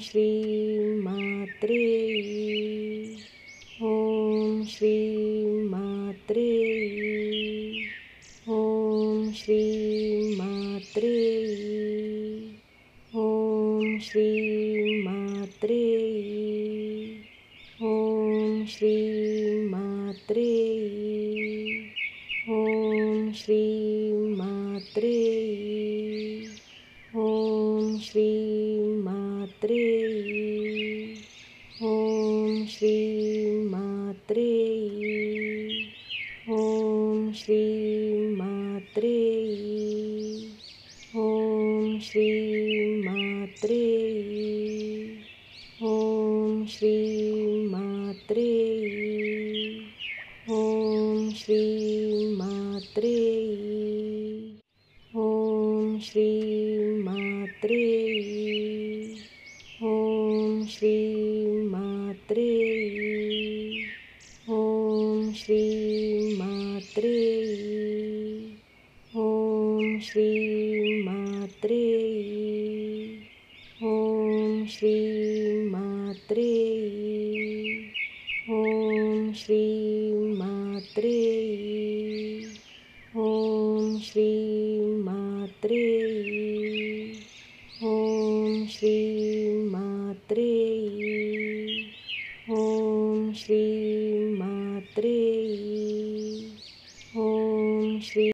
Shri ಮಾತ್ರೇ Om Shri ಮಾತ್ರೇ Om Shri ಮಾತ್ರೇ Om Shri ಮಾತ್ರೇ Om Shri ಮಾತ್ರೇ Om Shri ಮಾತ್ರೇ Om Shri ಮಾತ್ರೇ Om Shri ಮಾತ್ರೇ Om Shri ಮಾತ್ರೇ Om Shri ಮಾತ್ರೇ Om Shri ಮಾತ್ರೇ Om Shri ಮಾತ್ರೇ Om Shri ಮಾತ್ರೇ Om Shri ಮಾತ್ರೇ Om Shri ಮಾತ್ರೇ Om Shri ಮಾತ್ರೇ Om Shri ಮಾತ್ರೇ Om Shri ಮಾತ್ರೇ Om Shri ಮಾತ್ರೇ Om Shri